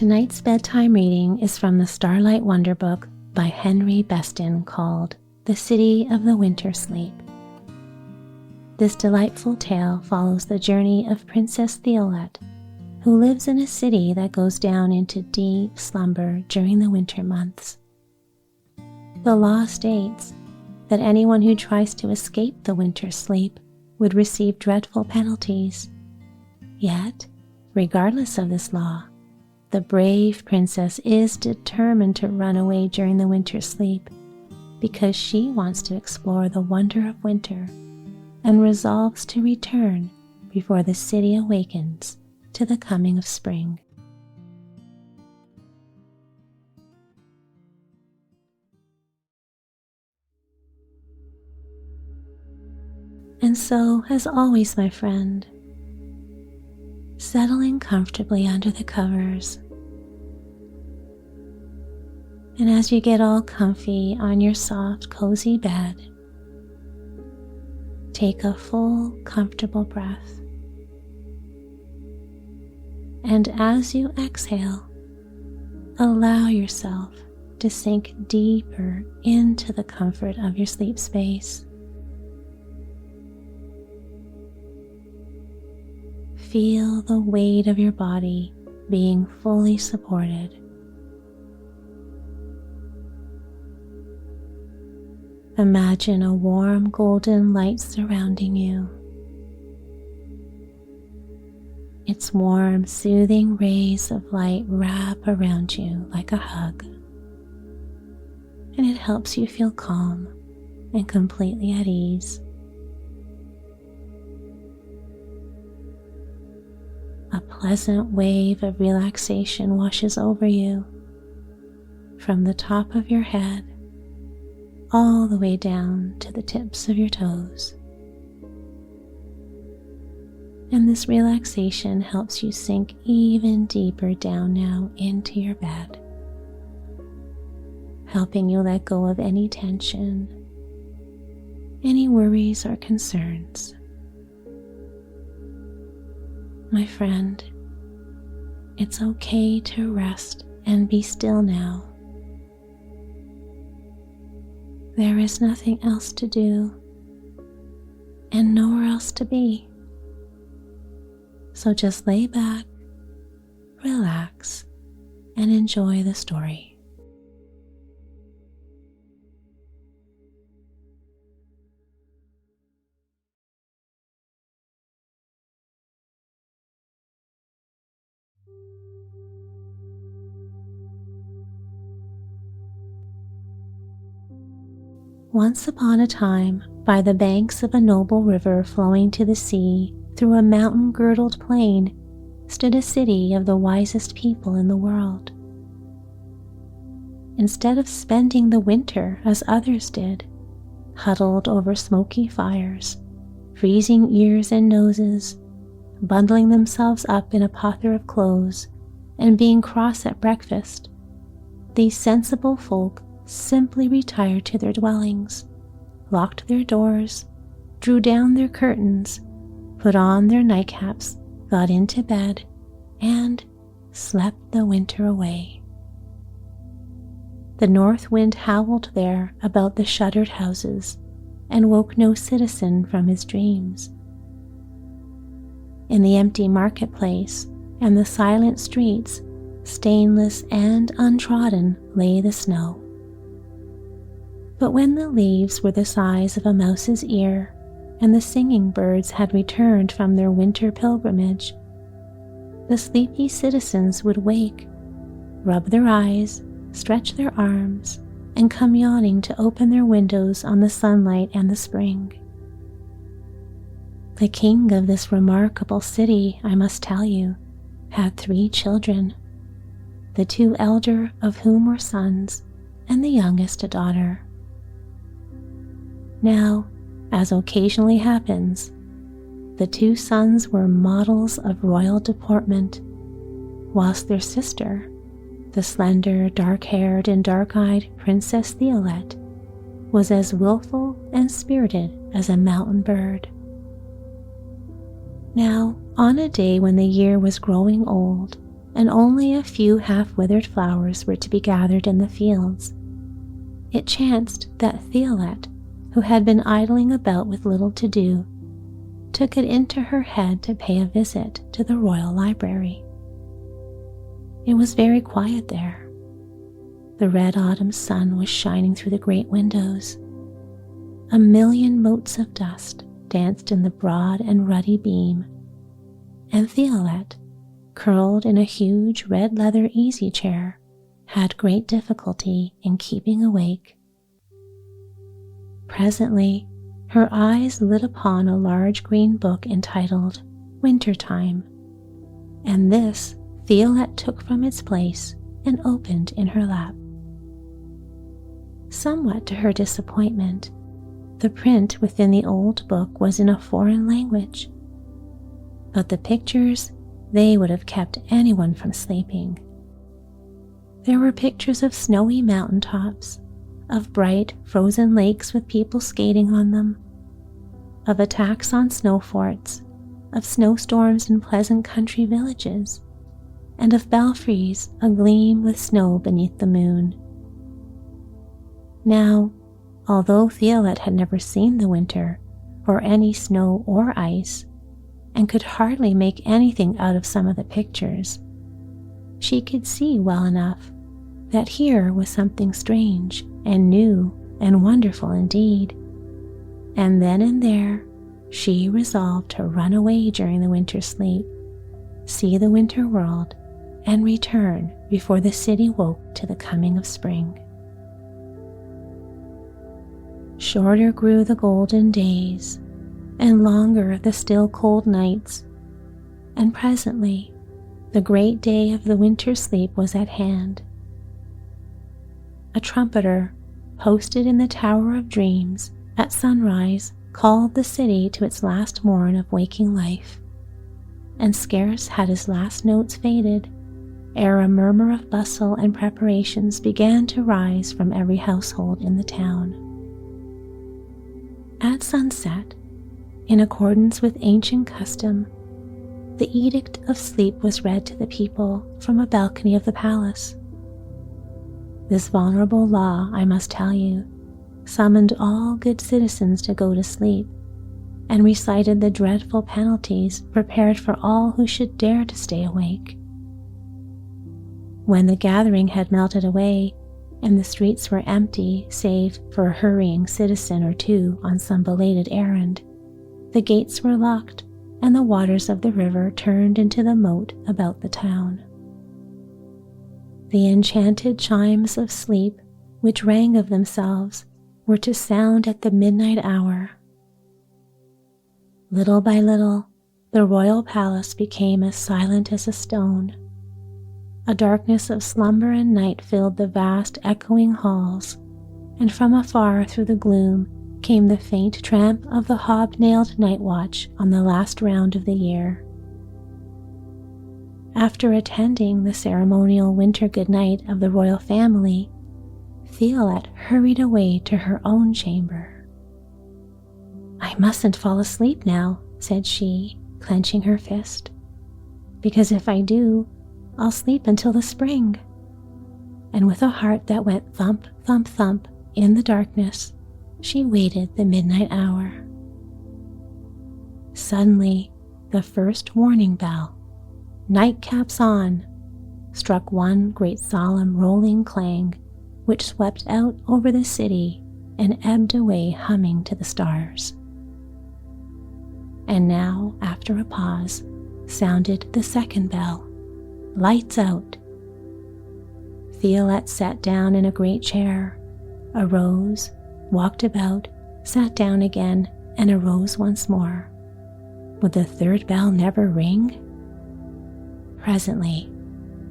Tonight's bedtime reading is from the Starlight Wonder Book by Henry Beston called The City of the Winter Sleep. This delightful tale follows the journey of Princess Theolette, who lives in a city that goes down into deep slumber during the winter months. The law states that anyone who tries to escape the winter sleep would receive dreadful penalties. Yet, regardless of this law, the brave princess is determined to run away during the winter sleep because she wants to explore the wonder of winter and resolves to return before the city awakens to the coming of spring. And so, as always, my friend, settling comfortably under the covers. And as you get all comfy on your soft, cozy bed, take a full, comfortable breath. And as you exhale, allow yourself to sink deeper into the comfort of your sleep space. Feel the weight of your body being fully supported. Imagine a warm golden light surrounding you. Its warm, soothing rays of light wrap around you like a hug, and it helps you feel calm and completely at ease. A pleasant wave of relaxation washes over you from the top of your head all the way down to the tips of your toes. And this relaxation helps you sink even deeper down now into your bed, helping you let go of any tension, any worries or concerns. My friend, it's okay to rest and be still now. There is nothing else to do and nowhere else to be. So just lay back, relax, and enjoy the story. Once upon a time, by the banks of a noble river flowing to the sea through a mountain-girdled plain, stood a city of the wisest people in the world. Instead of spending the winter as others did, huddled over smoky fires, freezing ears and noses, bundling themselves up in a pother of clothes, and being cross at breakfast, these sensible folk simply retired to their dwellings, locked their doors, drew down their curtains, put on their nightcaps, got into bed, and slept the winter away. The north wind howled there about the shuttered houses and woke no citizen from his dreams. In the empty marketplace and the silent streets, stainless and untrodden, lay the snow. But when the leaves were the size of a mouse's ear, and the singing birds had returned from their winter pilgrimage, the sleepy citizens would wake, rub their eyes, stretch their arms, and come yawning to open their windows on the sunlight and the spring. The king of this remarkable city, I must tell you, had 3 children, the 2 elder of whom were sons, and the youngest a daughter. Now, as occasionally happens, the 2 sons were models of royal deportment, whilst their sister, the slender, dark-haired and dark-eyed Princess Theolette, was as willful and spirited as a mountain bird. Now, on a day when the year was growing old and only a few half-withered flowers were to be gathered in the fields, it chanced that Theolette, who had been idling about with little to do, took it into her head to pay a visit to the royal library. It was very quiet there. The red autumn sun was shining through the great windows. A million motes of dust danced in the broad and ruddy beam, and Theolette, curled in a huge red leather easy chair, had great difficulty in keeping awake. Presently, her eyes lit upon a large green book entitled Wintertime, and this Theolette took from its place and opened in her lap. Somewhat to her disappointment, the print within the old book was in a foreign language, but the pictures, they would have kept anyone from sleeping. There were pictures of snowy mountaintops, of bright frozen lakes with people skating on them, of attacks on snow forts, of snowstorms in pleasant country villages, and of belfries agleam with snow beneath the moon. Now, although Theolette had never seen the winter, or any snow or ice, and could hardly make anything out of some of the pictures, she could see well enough that here was something strange and new and wonderful indeed, and then and there she resolved to run away during the winter sleep, see the winter world, and return before the city woke to the coming of spring. Shorter grew the golden days, and longer the still cold nights, and presently the great day of the winter sleep was at hand. A trumpeter, posted in the Tower of Dreams at sunrise, called the city to its last morn of waking life, and scarce had his last notes faded ere a murmur of bustle and preparations began to rise from every household in the town. At sunset, in accordance with ancient custom, the Edict of Sleep was read to the people from a balcony of the palace. This vulnerable law, I must tell you, summoned all good citizens to go to sleep, and recited the dreadful penalties prepared for all who should dare to stay awake. When the gathering had melted away, and the streets were empty save for a hurrying citizen or two on some belated errand, the gates were locked, and the waters of the river turned into the moat about the town. The enchanted chimes of sleep, which rang of themselves, were to sound at the midnight hour. Little by little, the royal palace became as silent as a stone. A darkness of slumber and night filled the vast echoing halls, and from afar through the gloom came the faint tramp of the hob-nailed night watch on the last round of the year. After attending the ceremonial winter goodnight of the royal family, Theolette hurried away to her own chamber. "I mustn't fall asleep now," said she, clenching her fist, "because if I do, I'll sleep until the spring." And with a heart that went thump, thump, thump in the darkness, she waited the midnight hour. Suddenly, the first warning bell, "Nightcaps on," struck one great solemn rolling clang, which swept out over the city and ebbed away humming to the stars. And now, after a pause, sounded the second bell, "Lights out." Theolette sat down in a great chair, arose, walked about, sat down again, and arose once more. Would the third bell never ring? Presently,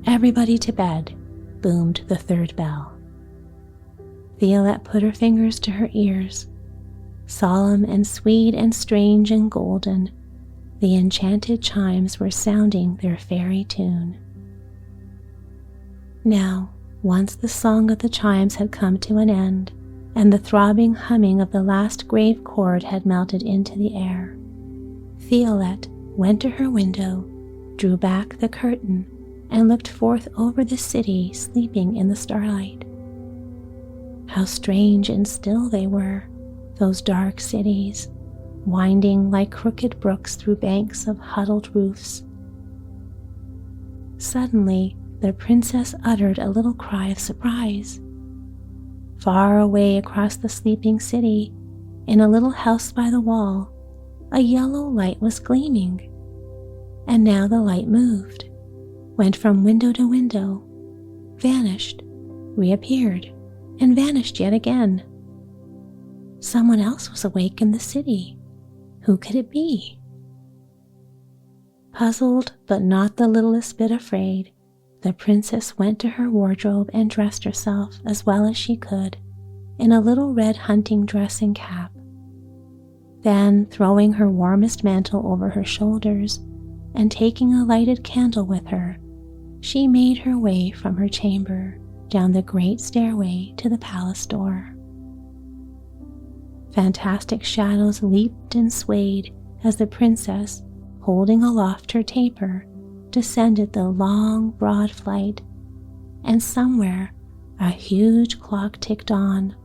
"Everybody to bed," boomed the third bell. Theolette put her fingers to her ears. Solemn and sweet and strange and golden, the enchanted chimes were sounding their fairy tune. Now, once the song of the chimes had come to an end, and the throbbing humming of the last grave chord had melted into the air, Theolette went to her window, drew back the curtain, and looked forth over the city sleeping in the starlight. How strange and still they were, those dark cities, winding like crooked brooks through banks of huddled roofs. Suddenly, the princess uttered a little cry of surprise. Far away across the sleeping city, in a little house by the wall, a yellow light was gleaming. And now the light moved, went from window to window, vanished, reappeared, and vanished yet again. Someone else was awake in the city. Who could it be? Puzzled, but not the littlest bit afraid, the princess went to her wardrobe and dressed herself as well as she could in a little red hunting dress and cap. Then, throwing her warmest mantle over her shoulders and taking a lighted candle with her, she made her way from her chamber down the great stairway to the palace door. Fantastic shadows leaped and swayed as the princess, holding aloft her taper, descended the long, broad flight, and somewhere a huge clock ticked on,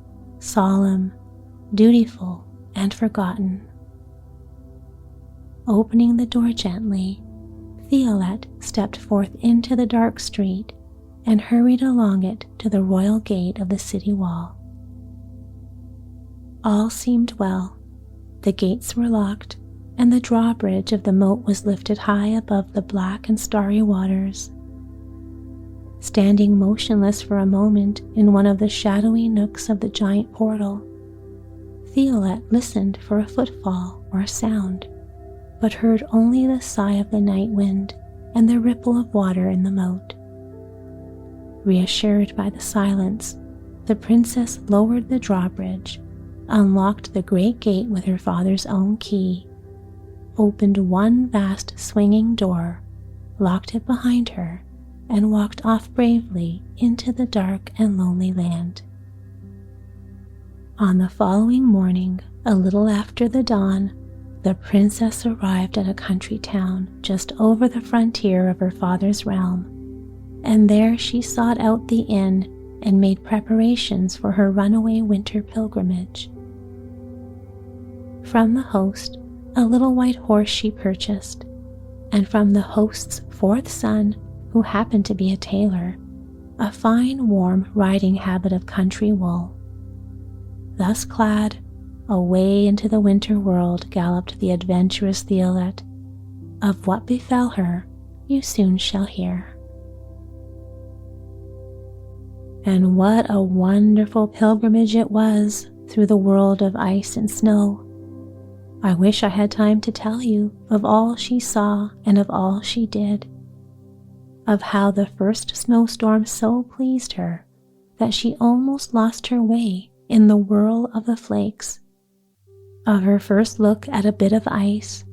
solemn, dutiful, and forgotten. Opening the door gently, Theolette stepped forth into the dark street and hurried along it to the royal gate of the city wall. All seemed well. The gates were locked, and the drawbridge of the moat was lifted high above the black and starry waters. Standing motionless for a moment in one of the shadowy nooks of the giant portal, Theolette listened for a footfall or a sound, but heard only the sigh of the night wind and the ripple of water in the moat. Reassured by the silence, the princess lowered the drawbridge, unlocked the great gate with her father's own key, opened one vast swinging door, locked it behind her, and walked off bravely into the dark and lonely land. On the following morning, a little after the dawn, the princess arrived at a country town just over the frontier of her father's realm, and there she sought out the inn and made preparations for her runaway winter pilgrimage. From the host, a little white horse she purchased, and from the host's fourth son, who happened to be a tailor, a fine warm riding habit of country wool. Thus clad, away into the winter world galloped the adventurous Theolette. Of what befell her, you soon shall hear. And what a wonderful pilgrimage it was through the world of ice and snow. I wish I had time to tell you of all she saw and of all she did, of how the first snowstorm so pleased her that she almost lost her way in the whirl of the flakes, of her first look at a bit of ice,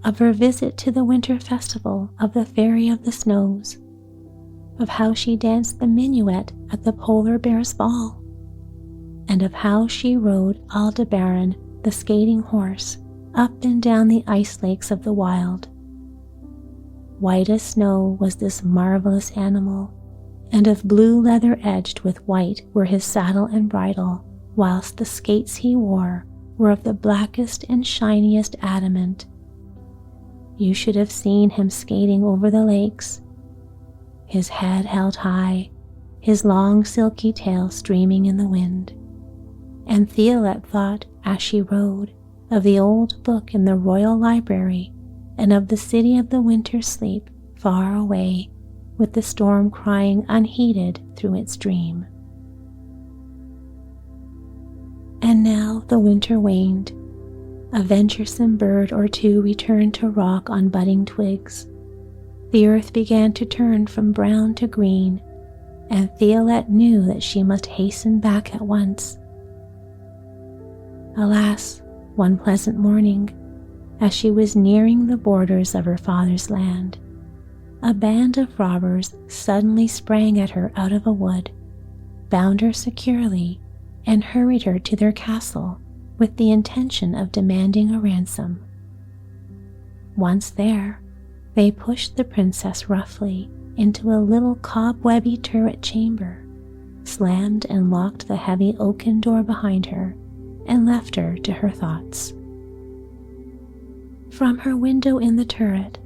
of her visit to the winter festival of the Fairy of the Snows, of how she danced the minuet at the polar bear's ball, and of how she rode Aldebaran, the skating horse, up and down the ice lakes of the wild. White as snow was this marvelous animal, and of blue leather edged with white were his saddle and bridle, whilst the skates he wore were of the blackest and shiniest adamant. You should have seen him skating over the lakes, his head held high, his long silky tail streaming in the wind. And Theolette thought, as she rode, of the old book in the royal library and of the city of the winter sleep far away, with the storm crying unheeded through its dream. And now the winter waned. A venturesome bird or two returned to rock on budding twigs. The earth began to turn from brown to green, and Theolette knew that she must hasten back at once. Alas, one pleasant morning, as she was nearing the borders of her father's land, a band of robbers suddenly sprang at her out of a wood, bound her securely, and hurried her to their castle with the intention of demanding a ransom. Once there, they pushed the princess roughly into a little cobwebby turret chamber, slammed and locked the heavy oaken door behind her, and left her to her thoughts. From her window in the turret,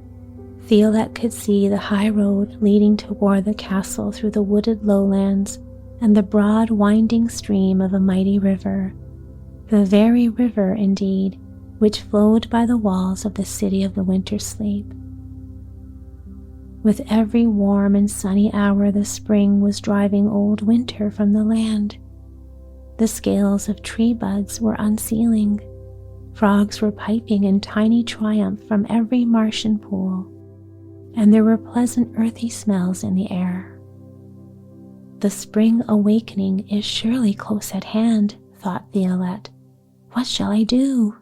Theolette could see the high road leading toward the castle through the wooded lowlands and the broad winding stream of a mighty river, the very river, indeed, which flowed by the walls of the city of the winter sleep. With every warm and sunny hour, the spring was driving old winter from the land. The scales of tree buds were unsealing. Frogs were piping in tiny triumph from every marsh and pool, and there were pleasant earthy smells in the air. The spring awakening is surely close at hand, thought Theolette. What shall I do?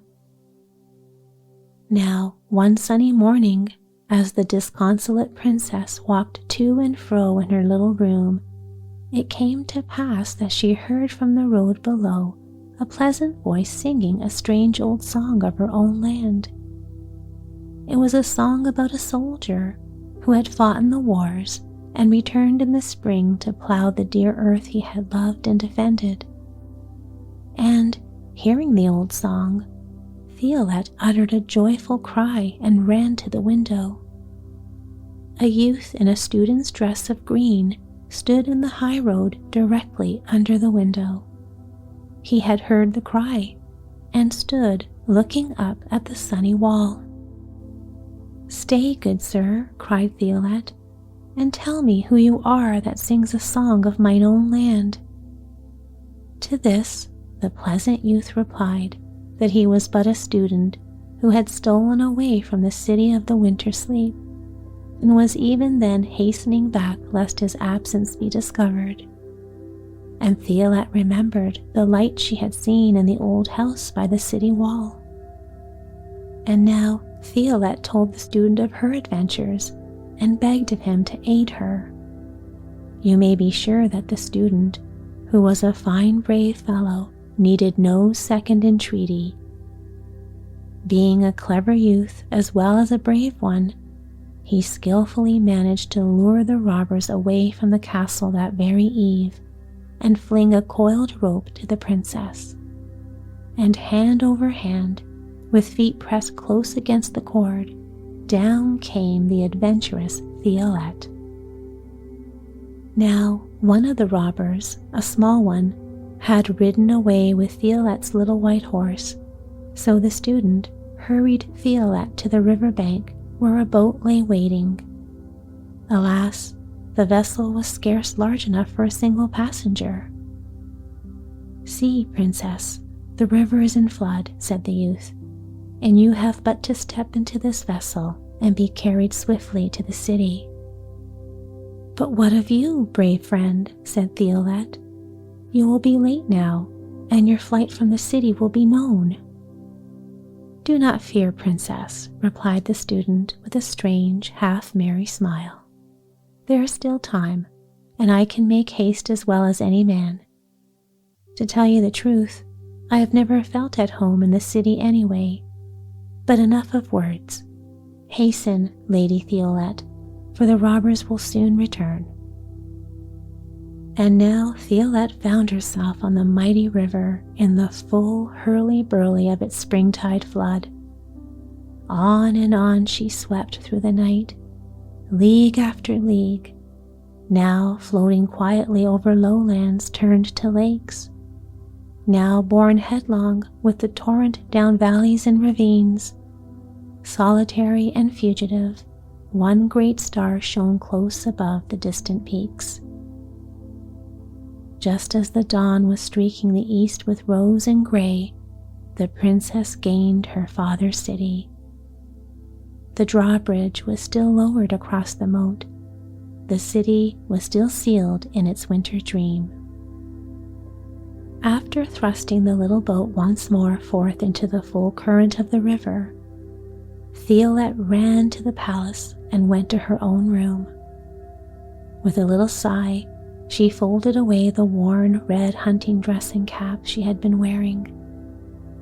Now, one sunny morning, as the disconsolate princess walked to and fro in her little room, it came to pass that she heard from the road below a pleasant voice singing a strange old song of her own land. It was a song about a soldier who had fought in the wars and returned in the spring to plow the dear earth he had loved and defended. And, hearing the old song, Theolette uttered a joyful cry and ran to the window. A youth in a student's dress of green stood in the high road directly under the window. He had heard the cry and stood looking up at the sunny wall. "Stay, good sir," cried Theolette, "and tell me who you are that sings a song of mine own land." To this, the pleasant youth replied that he was but a student who had stolen away from the city of the winter sleep, and was even then hastening back lest his absence be discovered. And Theolette remembered the light she had seen in the old house by the city wall. And now Theolette told the student of her adventures and begged of him to aid her. You may be sure that the student, who was a fine brave fellow, needed no second entreaty. Being a clever youth as well as a brave one, he skillfully managed to lure the robbers away from the castle that very eve and fling a coiled rope to the princess. And hand over hand, with feet pressed close against the cord, down came the adventurous Theolette. Now, one of the robbers, a small one, had ridden away with Theolette's little white horse, so the student hurried Theolette to the river bank where a boat lay waiting. Alas, the vessel was scarce large enough for a single passenger. "See, princess, the river is in flood," said the youth, "and you have but to step into this vessel and be carried swiftly to the city." "But what of you, brave friend?" said Theolette. "You will be late now, and your flight from the city will be known." "Do not fear, princess," replied the student with a strange, half-merry smile. "There is still time, and I can make haste as well as any man. To tell you the truth, I have never felt at home in the city anyway. But enough of words. Hasten, Lady Theolette, for the robbers will soon return." And now Theolette found herself on the mighty river in the full hurly-burly of its springtide flood. On and on she swept through the night, league after league, now floating quietly over lowlands turned to lakes, now borne headlong with the torrent down valleys and ravines. Solitary and fugitive, one great star shone close above the distant peaks. Just as the dawn was streaking the east with rose and gray, the princess gained her father's city. The drawbridge was still lowered across the moat. The city was still sealed in its winter dream. After thrusting the little boat once more forth into the full current of the river, Theolette ran to the palace and went to her own room. With a little sigh, she folded away the worn red hunting dress and cap she had been wearing.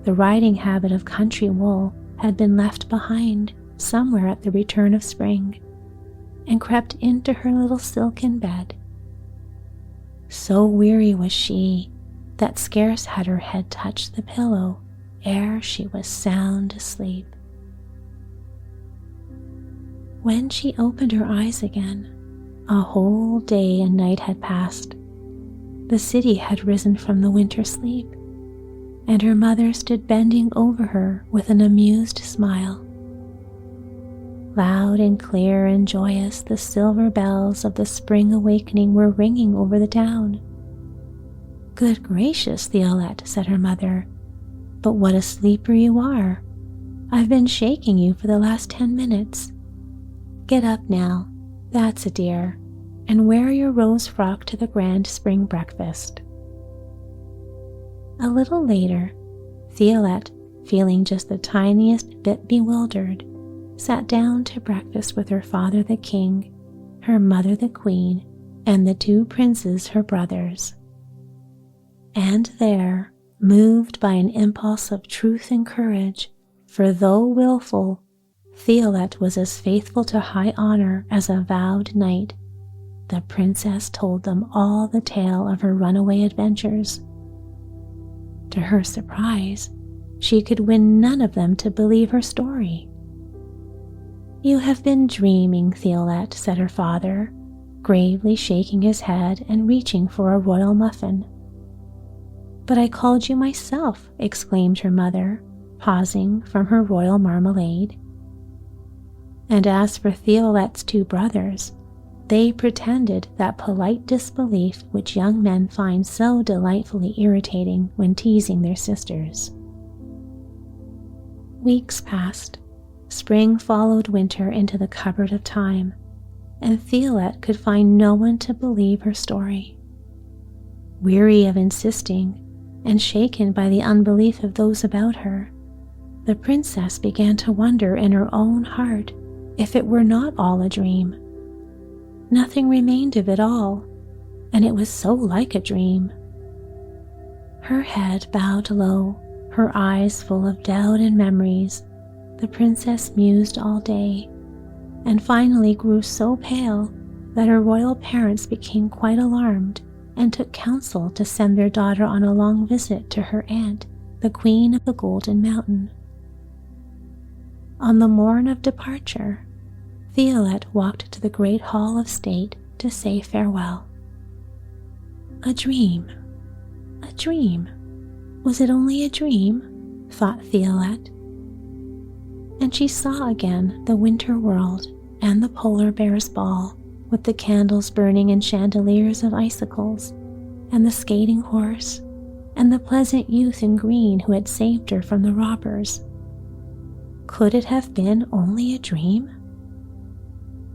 The riding habit of country wool had been left behind somewhere at the return of spring, and crept into her little silken bed. So weary was she that scarce had her head touched the pillow ere she was sound asleep. When she opened her eyes again, a whole day and night had passed. The city had risen from the winter sleep, and her mother stood bending over her with an amused smile. Loud and clear and joyous, the silver bells of the spring awakening were ringing over the town. "Good gracious, Theolette," said her mother, "but what a sleeper you are. I've been shaking you for the last 10 minutes. Get up now, that's a dear, and wear your rose frock to the grand spring breakfast." A little later, Theolette, feeling just the tiniest bit bewildered, sat down to breakfast with her father the king, her mother the queen, and the 2 princes her brothers. And there, moved by an impulse of truth and courage, for though willful, Theolette was as faithful to high honor as a vowed knight, the princess told them all the tale of her runaway adventures. To her surprise, she could win none of them to believe her story. "You have been dreaming, Theolette," said her father, gravely shaking his head and reaching for a royal muffin. "But I called you myself," exclaimed her mother, pausing from her royal marmalade. And as for Theolette's 2 brothers, they pretended that polite disbelief which young men find so delightfully irritating when teasing their sisters. Weeks passed. Spring followed winter into the cupboard of time, and Theolette could find no one to believe her story. Weary of insisting, and shaken by the unbelief of those about her, the princess began to wonder in her own heart if it were not all a dream. Nothing remained of it all, and it was so like a dream. Her head bowed low, her eyes full of doubt and memories, the princess mused all day, and finally grew so pale that her royal parents became quite alarmed and took counsel to send their daughter on a long visit to her aunt, the Queen of the Golden Mountain. On the morn of departure, Theolette walked to the great hall of state to say farewell. A dream. A dream. Was it only a dream? Thought Theolette. And she saw again the winter world and the polar bear's ball, with the candles burning in chandeliers of icicles, and the skating horse, and the pleasant youth in green who had saved her from the robbers. Could it have been only a dream?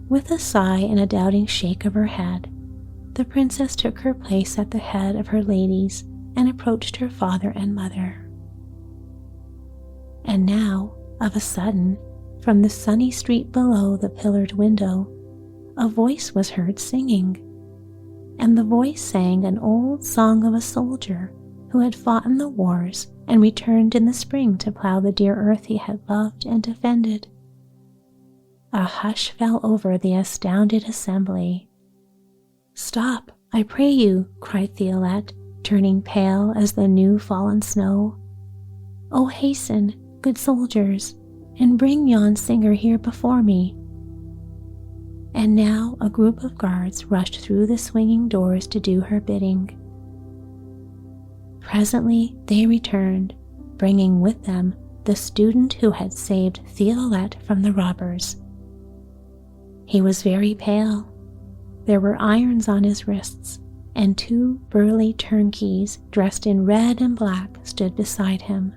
With a sigh and a doubting shake of her head, the princess took her place at the head of her ladies and approached her father and mother. And now, of a sudden, from the sunny street below the pillared window, a voice was heard singing, and the voice sang an old song of a soldier who had fought in the wars and returned in the spring to plow the dear earth he had loved and defended. A hush fell over the astounded assembly. "Stop, I pray you," cried Theolette, turning pale as the new fallen snow. "Oh, hasten, good soldiers, and bring yon singer here before me." And now a group of guards rushed through the swinging doors to do her bidding. Presently they returned, bringing with them the student who had saved Theolette from the robbers. He was very pale. There were irons on his wrists, and 2 burly turnkeys dressed in red and black stood beside him.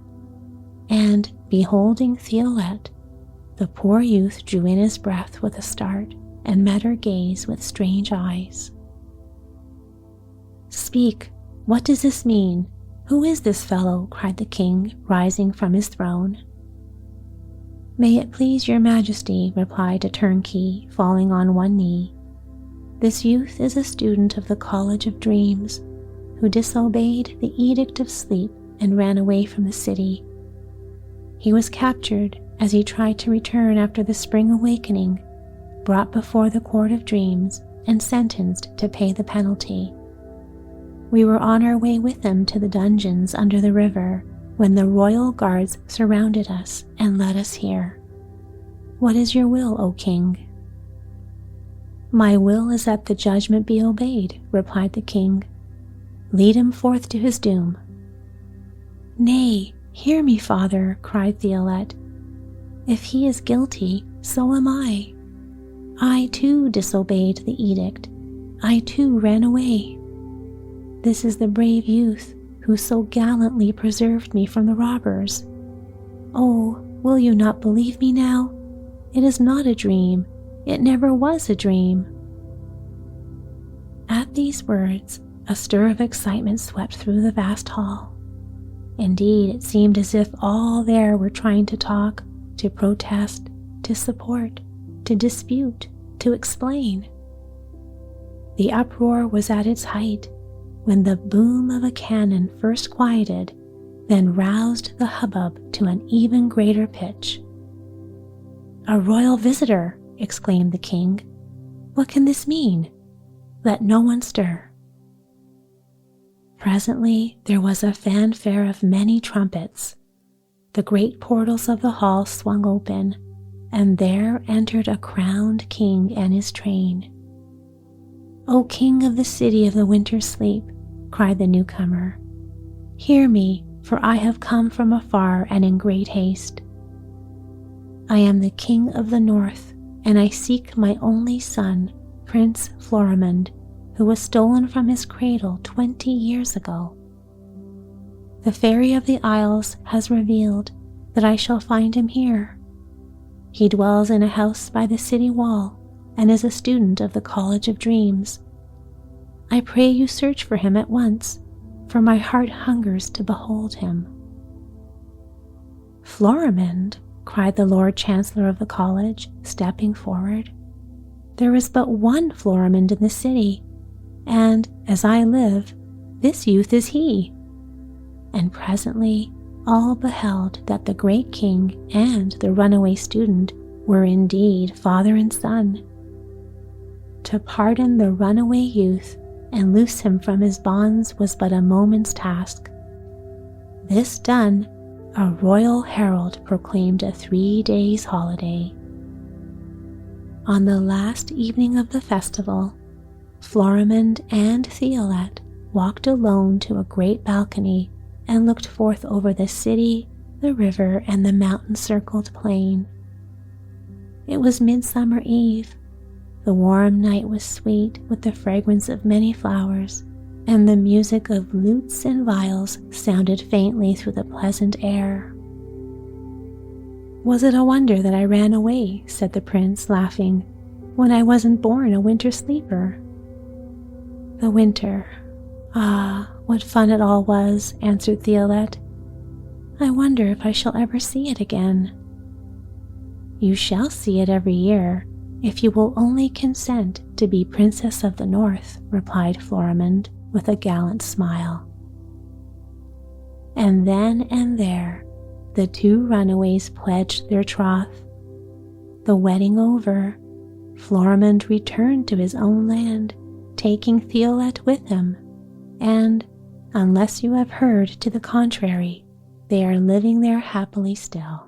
And, beholding Theolette, the poor youth drew in his breath with a start and met her gaze with strange eyes. "Speak, what does this mean? Who is this fellow?" cried the king, rising from his throne. "May it please your majesty," replied a turnkey, falling on one knee, "this youth is a student of the College of Dreams, who disobeyed the edict of sleep and ran away from the city. He was captured as he tried to return after the spring awakening, brought before the court of dreams and sentenced to pay the penalty. We were on our way with them to the dungeons under the river when the royal guards surrounded us and led us here. What is your will, O king?" "My will is that the judgment be obeyed," replied the king. "Lead him forth to his doom." "Nay, hear me, father," cried Theolette. "If he is guilty, so am I. I too disobeyed the edict. I too ran away. This is the brave youth who so gallantly preserved me from the robbers. Oh, will you not believe me now? It is not a dream. It never was a dream." At these words, a stir of excitement swept through the vast hall. Indeed, it seemed as if all there were trying to talk, to protest, to support, to dispute, to explain. The uproar was at its height when the boom of a cannon first quieted, then roused the hubbub to an even greater pitch. "A royal visitor!" exclaimed the king. "What can this mean? Let no one stir." Presently there was a fanfare of many trumpets. The great portals of the hall swung open, and there entered a crowned king and his train. "O king of the city of the winter sleep," cried the newcomer, "hear me, for I have come from afar and in great haste. I am the king of the north, and I seek my only son, Prince Florimond, who was stolen from his cradle 20 years ago. The Fairy of the Isles has revealed that I shall find him here. He dwells in a house by the city wall and is a student of the College of Dreams. I pray you search for him at once, for my heart hungers to behold him." "Florimond?" cried the Lord Chancellor of the college, stepping forward. "There is but one Florimond in the city, and, as I live, this youth is he." And presently all beheld that the great king and the runaway student were indeed father and son. To pardon the runaway youth and loose him from his bonds was but a moment's task. This done, a royal herald proclaimed a 3 days holiday. On the last evening of the festival, Florimond and Theolette walked alone to a great balcony and looked forth over the city, the river, and the mountain-circled plain. It was Midsummer Eve. The warm night was sweet with the fragrance of many flowers, and the music of lutes and viols sounded faintly through the pleasant air. "Was it a wonder that I ran away," said the prince, laughing, "when I wasn't born a winter sleeper?" "The winter. Ah, what fun it all was," answered Theolette. "I wonder if I shall ever see it again." "You shall see it every year, if you will only consent to be Princess of the North," replied Florimond with a gallant smile. And then and there, the two runaways pledged their troth. The wedding over, Florimond returned to his own land, taking Theolette with him, and, unless you have heard to the contrary, they are living there happily still.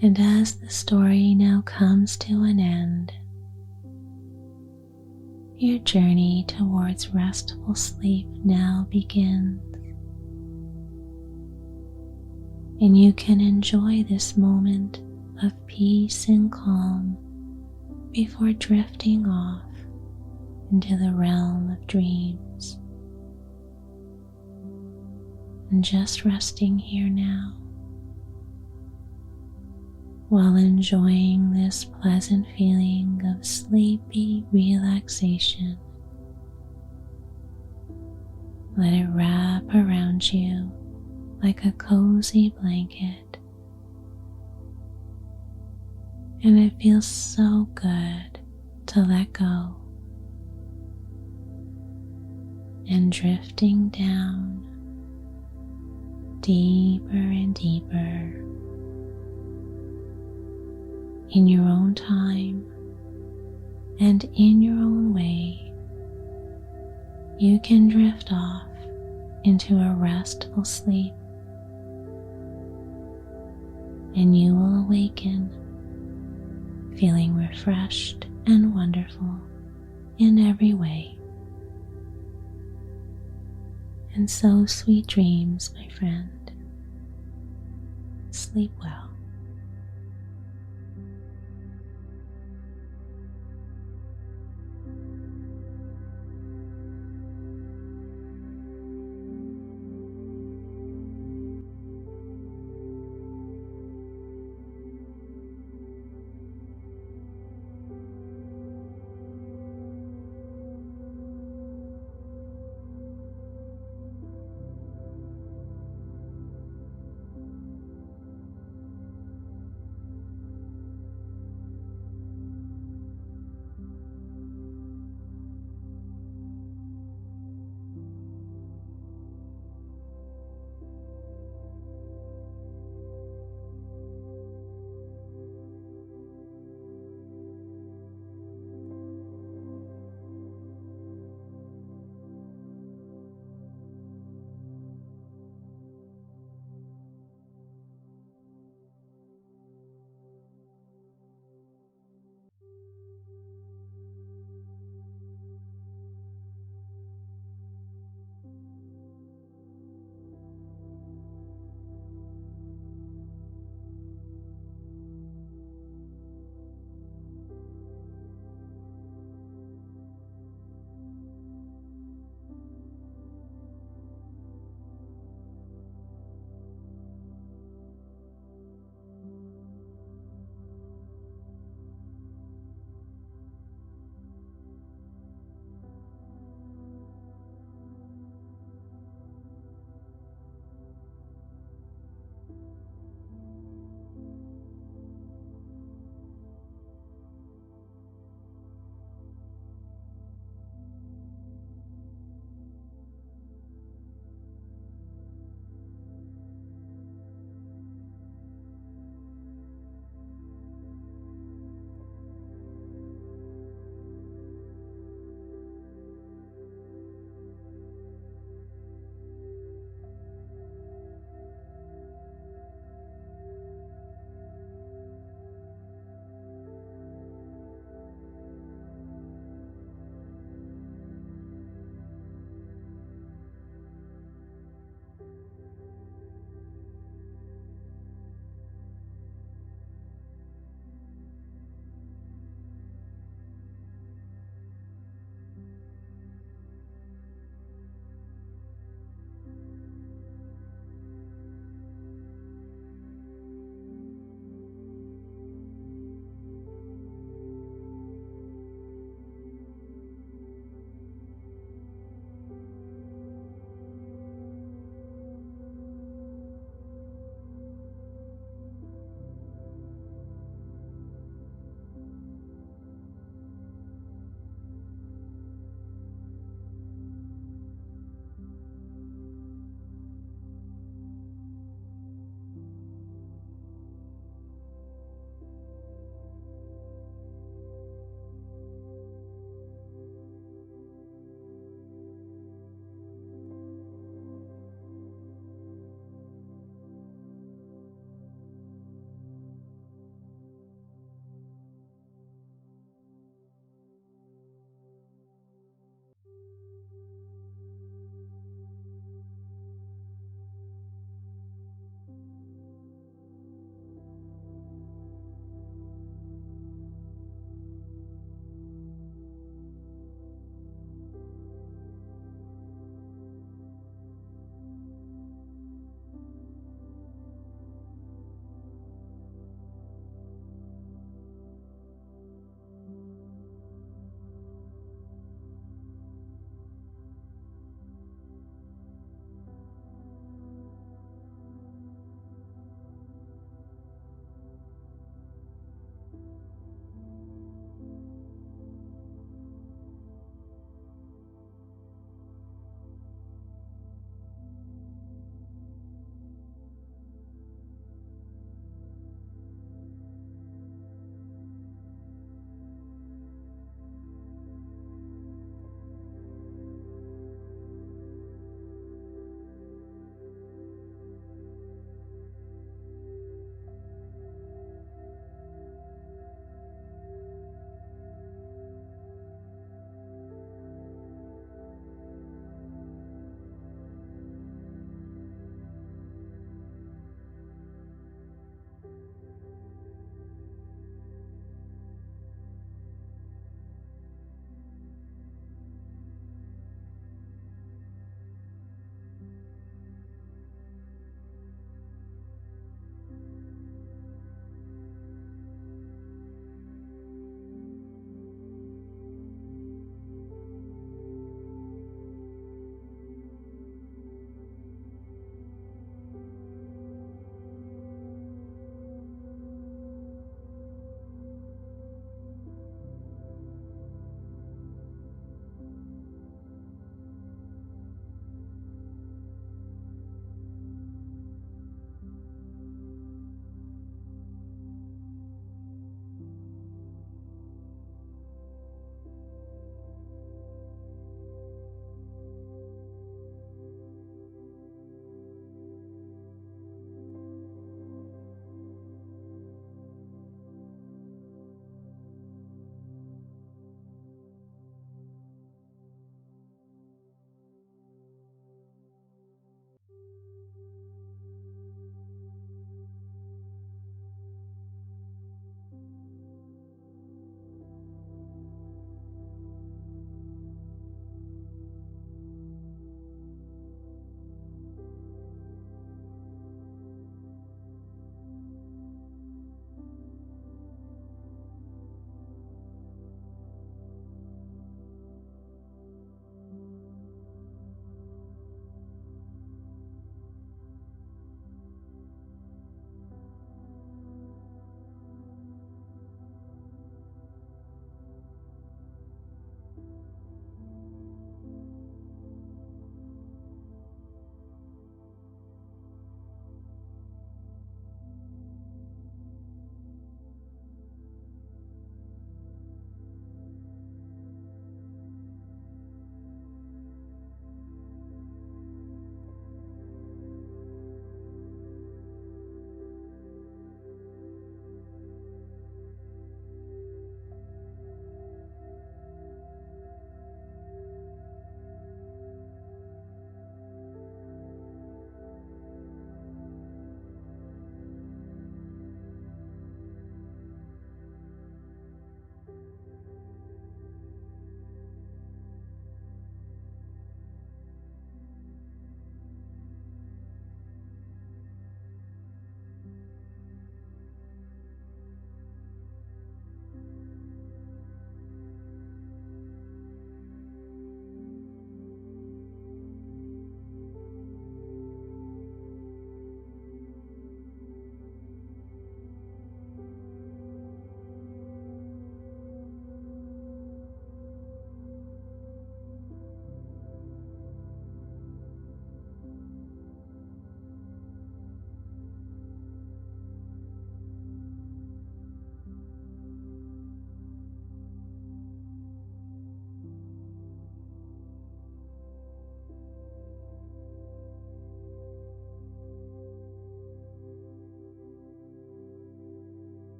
And as the story now comes to an end, your journey towards restful sleep now begins, and you can enjoy this moment of peace and calm before drifting off into the realm of dreams. And just resting here now, while enjoying this pleasant feeling of sleepy relaxation. Let it wrap around you like a cozy blanket, and it feels so good to let go. And drifting down, deeper and deeper in your own time and in your own way. You can drift off into a restful sleep, and you will awaken feeling refreshed and wonderful in every way. And so, sweet dreams, my friend. Sleep well.